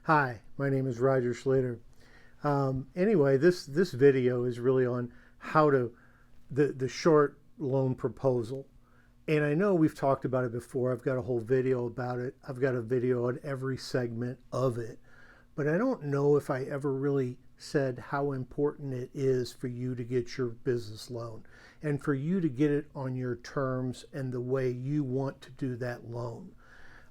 Hi, my name is Roger Schlater. Anyway, this video is really on how to the short loan proposal. And I know we've talked about it before. I've got a whole video about it. I've got a video on every segment of it. But I don't know if I ever really said how important it is for you to get your business loan and for you to get it on your terms and the way you want to do that loan.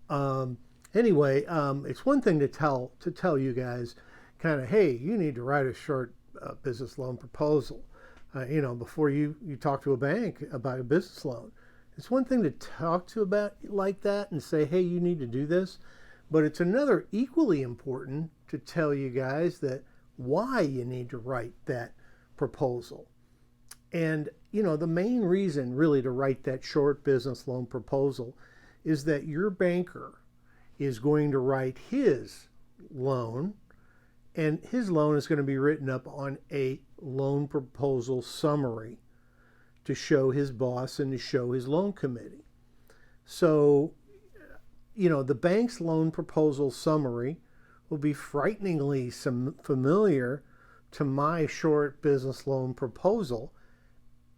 Um, anyway, it's one thing to tell you guys, kind of, hey, you need to write a short business loan proposal. Before you talk to a bank about a business loan. It's one thing to talk to about like that and say, hey, you need to do this, but it's another equally important to tell you guys that why you need to write that proposal. And the main reason really to write that short business loan proposal is that your banker is going to write his loan, and his loan is going to be written up on a loan proposal summary to show his boss and to show his loan committee. So, the bank's loan proposal summary will be frighteningly familiar to my short business loan proposal,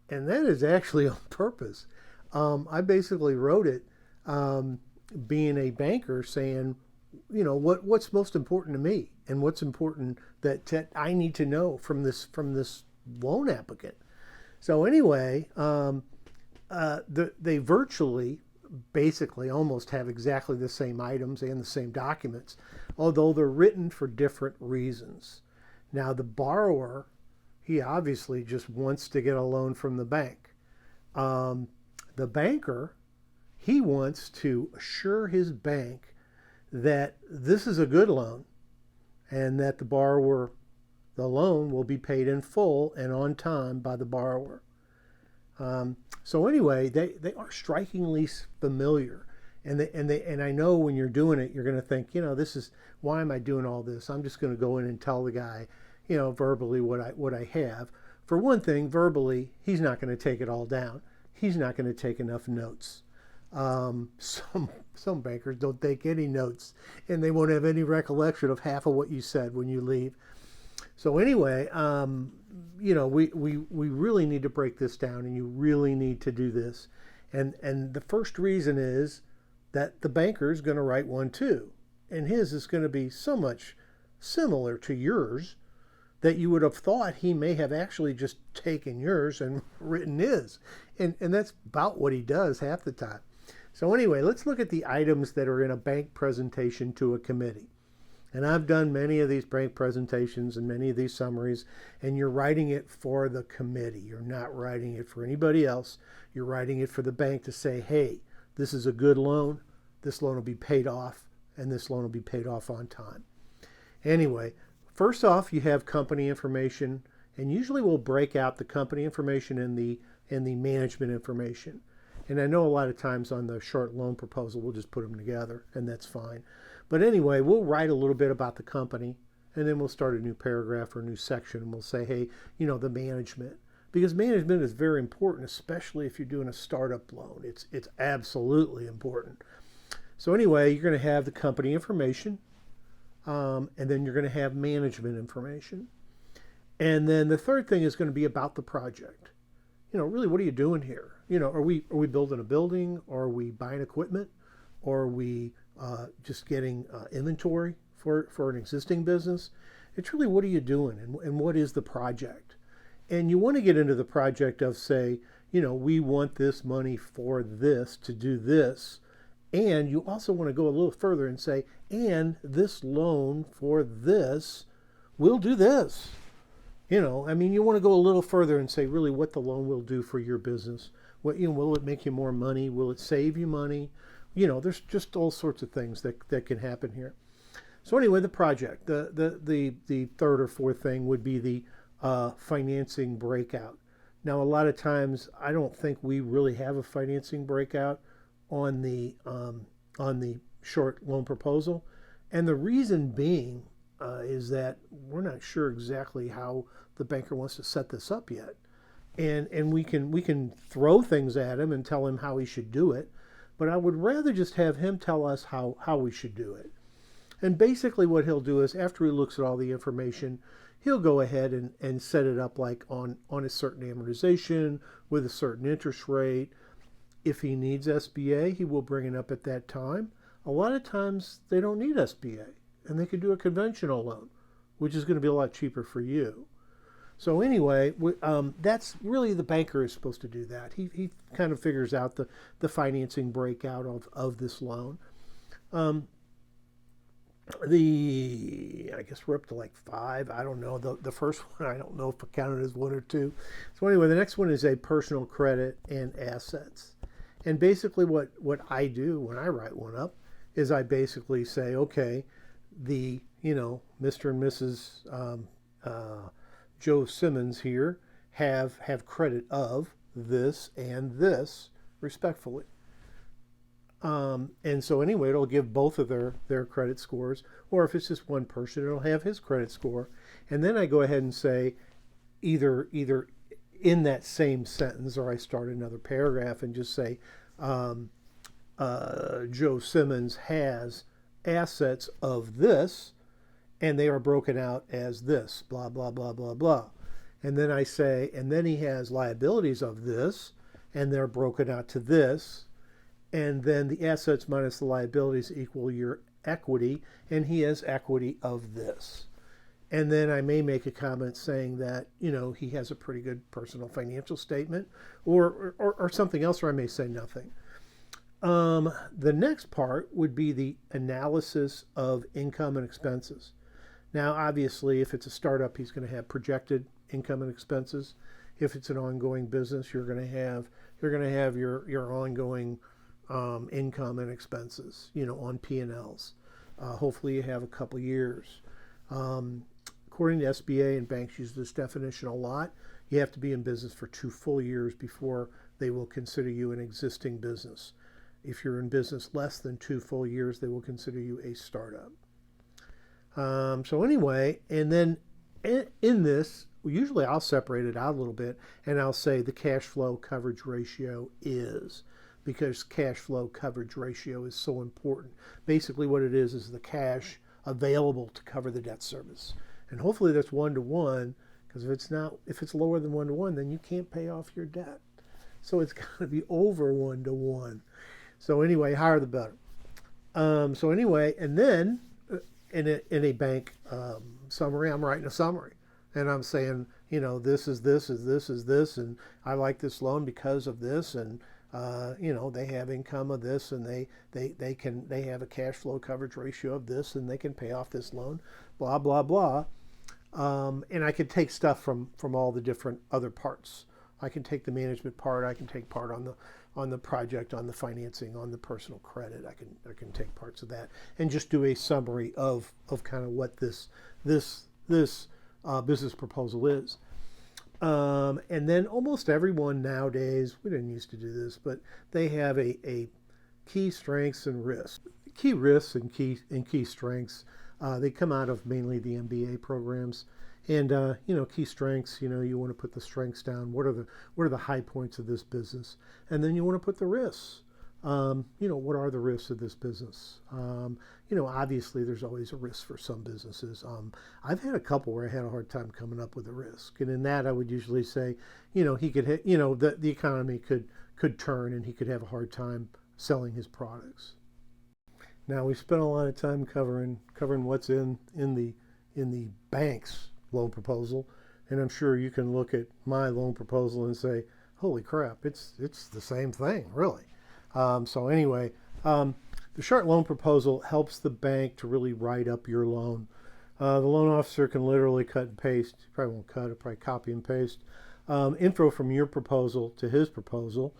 and that is actually on purpose. I basically wrote it being a banker, saying, what's most important to me and what's important that I need to know from this loan applicant. So anyway, they virtually, basically, almost have exactly the same items and the same documents, although they're written for different reasons. Now, the borrower, he obviously just wants to get a loan from the bank. The banker, he wants to assure his bank that this is a good loan and that the loan will be paid in full and on time by the borrower. So anyway, they are strikingly familiar. And I know when you're doing it, you're going to think, this is, why am I doing all this? I'm just going to go in and tell the guy, verbally what I have. For one thing, verbally, he's not going to take it all down. He's not going to take enough notes. Some bankers don't take any notes, and they won't have any recollection of half of what you said when you leave. So anyway, we really need to break this down, and you really need to do this. And the first reason is that the banker is going to write one too, and his is going to be so much similar to yours that you would have thought he may have actually just taken yours and written his. And that's about what he does half the time. So anyway, let's look at the items that are in a bank presentation to a committee. And I've done many of these bank presentations and many of these summaries, and you're writing it for the committee. You're not writing it for anybody else. You're writing it for the bank to say, hey, this is a good loan. This loan will be paid off, and this loan will be paid off on time. Anyway, first off, you have company information, and usually we'll break out the company information and the management information. And I know a lot of times on the short loan proposal, we'll just put them together, and that's fine. But anyway, we'll write a little bit about the company, and then we'll start a new paragraph or a new section, and we'll say, hey, the management. Because management is very important, especially if you're doing a startup loan. It's absolutely important. So anyway, you're going to have the company information, and then you're going to have management information. And then the third thing is going to be about the project. Really, what are you doing here? Are we building a building, or are we buying equipment, or are we just getting inventory for an existing business? It's really, what are you doing, and what is the project? And you want to get into the project of, say, we want this money for this to do this. And you also want to go a little further and say, and this loan for this will do this. You want to go a little further and say really what the loan will do for your business. Will it make you more money? Will it save you money? There's just all sorts of things that can happen here. So anyway, the project, the third or fourth thing would be the financing breakout. Now, a lot of times, I don't think we really have a financing breakout on the short loan proposal, and the reason being is that we're not sure exactly how the banker wants to set this up yet. And we can throw things at him and tell him how he should do it, but I would rather just have him tell us how we should do it. And basically what he'll do is after he looks at all the information, he'll go ahead and set it up like on a certain amortization with a certain interest rate. If he needs SBA, he will bring it up at that time. A lot of times they don't need SBA and they could do a conventional loan, which is going to be a lot cheaper for you. So anyway, that's really the banker is supposed to do that. He kind of figures out the financing breakout of this loan. I guess we're up to like 5. I don't know. The first one, I don't know if I counted as 1 or 2. So anyway, the next one is a personal credit and assets. And basically what I do when I write one up is I basically say, okay, the, Mr. and Mrs. Joe Simmons here have credit of this and this, respectfully. And so anyway, it'll give both of their credit scores, or if it's just one person, it'll have his credit score. And then I go ahead and say either in that same sentence, or I start another paragraph and just say, Joe Simmons has assets of this, and they are broken out as this, blah, blah, blah, blah, blah. And then I say, and then he has liabilities of this, and they're broken out to this, and then the assets minus the liabilities equal your equity, and he has equity of this. And then I may make a comment saying that, he has a pretty good personal financial statement, or something else, or I may say nothing. The next part would be the analysis of income and expenses. Now, obviously, if it's a startup, he's going to have projected income and expenses. If it's an ongoing business, you're going to have your ongoing income and expenses, on P&Ls. Hopefully, you have a couple years. According to SBA, and banks use this definition a lot, you have to be in business for 2 full years before they will consider you an existing business. If you're in business less than 2 full years, they will consider you a startup. So anyway, and then in this, usually I'll separate it out a little bit and I'll say the cash flow coverage ratio is, because cash flow coverage ratio is so important. Basically what it is the cash available to cover the debt service. And hopefully that's 1-to-1, because if it's lower than 1-to-1, then you can't pay off your debt. So it's got to be over 1-to-1. So anyway, higher the better. So anyway, and then in a bank summary, I'm writing a summary, and I'm saying, this is this, and I like this loan because of this, and they have income of this, and they have a cash flow coverage ratio of this, and they can pay off this loan, blah blah blah. And I can take stuff from all the different other parts. I can take the management part. I can take part on the project, on the financing, on the personal credit. I can take parts of that and just do a summary of kind of what this business proposal is. And then almost everyone nowadays, we didn't used to do this, but they have a key strengths and risks. Key risks and key strengths, they come out of mainly the MBA programs. And key strengths, you want to put the strengths down. What are the high points of this business? And then you want to put the risks. What are the risks of this business? Obviously there's always a risk for some businesses. I've had a couple where I had a hard time coming up with a risk. And in that I would usually say, he could hit, the economy could turn and he could have a hard time selling his products. Now we spent a lot of time covering what's in the bank's loan proposal, and I'm sure you can look at my loan proposal and say, holy crap, it's the same thing, really. So anyway, the short loan proposal helps the bank to really write up your loan. The loan officer can literally cut and paste. You probably won't cut it, probably copy and paste info from your proposal to his proposal.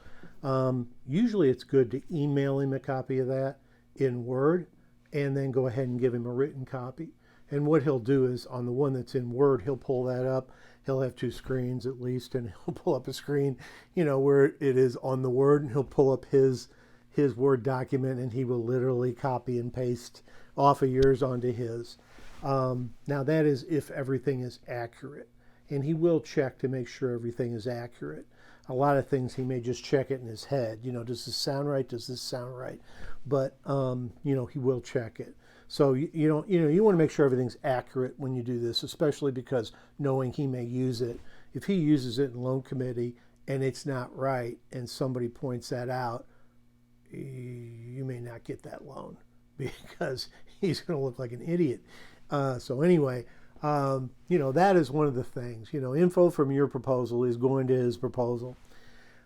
Usually it's good to email him a copy of that in Word and then go ahead and give him a written copy. And what he'll do is on the one that's in Word, he'll pull that up. He'll have 2 screens at least, and he'll pull up a screen, where it is on the Word, and he'll pull up his Word document, and he will literally copy and paste off of yours onto his. Now that is if everything is accurate, and he will check to make sure everything is accurate. A lot of things he may just check it in his head. Does this sound right? Does this sound right? But, he will check it. So you want to make sure everything's accurate when you do this, especially because knowing he may use it. If he uses it in loan committee and it's not right, and somebody points that out, you may not get that loan because he's going to look like an idiot. So anyway, that is one of the things. Info from your proposal is going to his proposal,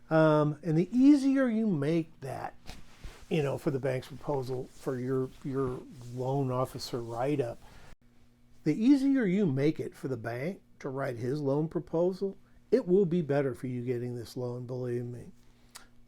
and the easier you make that, for the bank's proposal for your loan officer write-up, the easier you make it for the bank to write his loan proposal, it will be better for you getting this loan, believe me.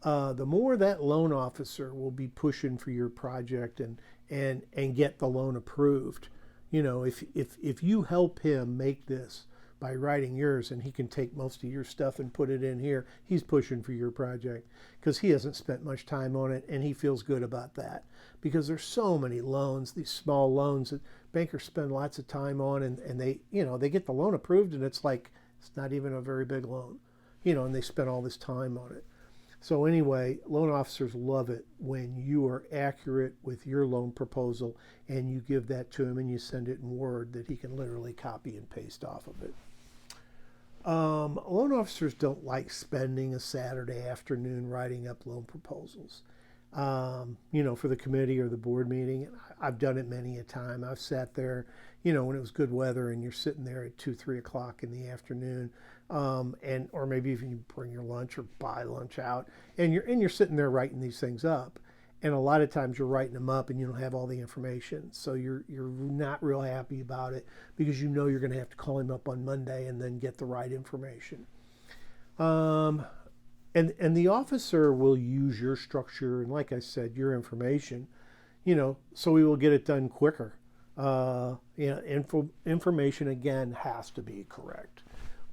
The more that loan officer will be pushing for your project and get the loan approved. If you help him make this by writing yours, and he can take most of your stuff and put it in here, he's pushing for your project because he hasn't spent much time on it, and he feels good about that because there's so many loans, these small loans that bankers spend lots of time on, and they get the loan approved, and it's like it's not even a very big loan, and they spend all this time on it. So anyway, loan officers love it when you are accurate with your loan proposal and you give that to him and you send it in Word that he can literally copy and paste off of it. Loan officers don't like spending a Saturday afternoon writing up loan proposals, for the committee or the board meeting. I've done it many a time. I've sat there, when it was good weather and you're sitting there at 2-3 o'clock in the afternoon, or maybe if you bring your lunch or buy lunch out, and you're sitting there writing these things up. And a lot of times you're writing them up and you don't have all the information. So you're not real happy about it because you're going to have to call him up on Monday and then get the right information. And the officer will use your structure and, like I said, your information, so we will get it done quicker. Information, again, has to be correct.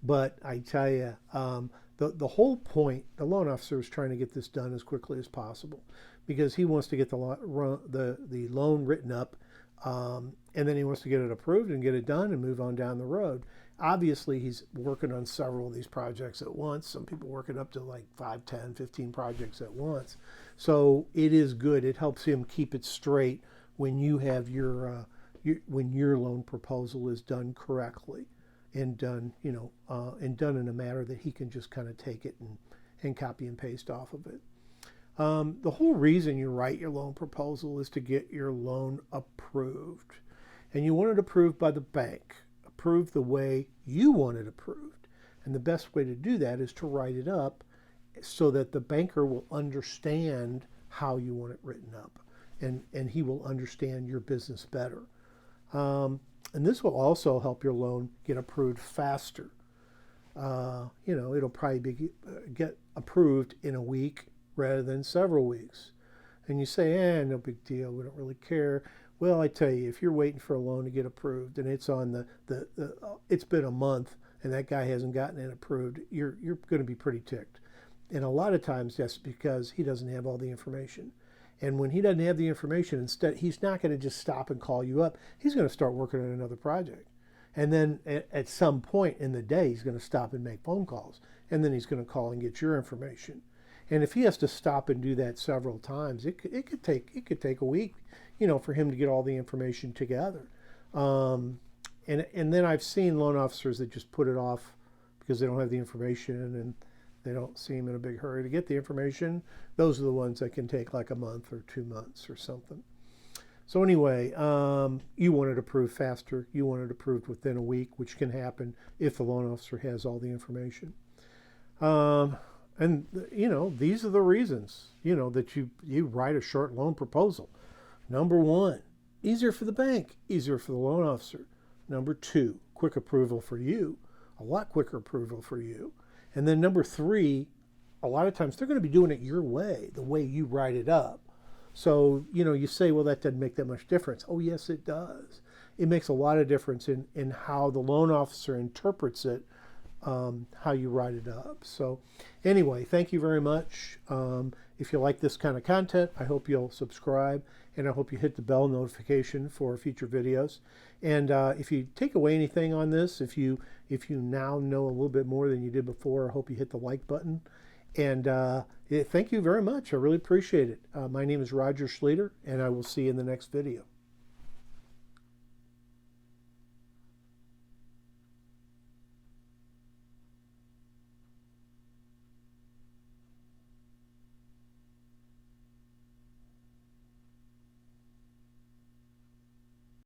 But I tell you, the whole point, the loan officer is trying to get this done as quickly as possible because he wants to get the loan written up, and then he wants to get it approved and get it done and move on down the road. Obviously, he's working on several of these projects at once. Some people working up to like 5, 10, 15 projects at once. So it is good. It helps him keep it straight when you have when your loan proposal is done correctly and done, and done in a manner that he can just kind of take it and copy and paste off of it. The whole reason you write your loan proposal is to get your loan approved. And you want it approved by the bank, approved the way you want it approved. And the best way to do that is to write it up so that the banker will understand how you want it written up, and he will understand your business better. And this will also help your loan get approved faster. It'll probably get approved in a week rather than several weeks. And you say, no big deal, we don't really care. Well, I tell you, if you're waiting for a loan to get approved and it's on it's been a month and that guy hasn't gotten it approved, you're going to be pretty ticked. And a lot of times that's because he doesn't have all the information. And when he doesn't have the information, instead, he's not going to just stop and call you up. He's going to start working on another project. And then at some point in the day, he's going to stop and make phone calls. And then he's going to call and get your information. And if he has to stop and do that several times, it could take a week, for him to get all the information together. And then I've seen loan officers that just put it off because they don't have the information and they don't seem in a big hurry to get the information. Those are the ones that can take like a month or 2 months or something. So anyway, you want it approved faster. You want it approved within a week, which can happen if the loan officer has all the information. And these are the reasons, that you write a short loan proposal. Number 1, easier for the bank, easier for the loan officer. Number 2, quick approval for you, a lot quicker approval for you. And then number 3, a lot of times they're going to be doing it your way, the way you write it up. So, you say, well, that doesn't make that much difference. Oh, yes, it does. It makes a lot of difference in how the loan officer interprets it, how you write it up. So anyway, thank you very much. If you like this kind of content, I hope you'll subscribe, and I hope you hit the bell notification for future videos. And if you take away anything on this, if you now know a little bit more than you did before, I hope you hit the like button. And thank you very much. I really appreciate it. My name is Roger Schleter, and I will see you in the next video.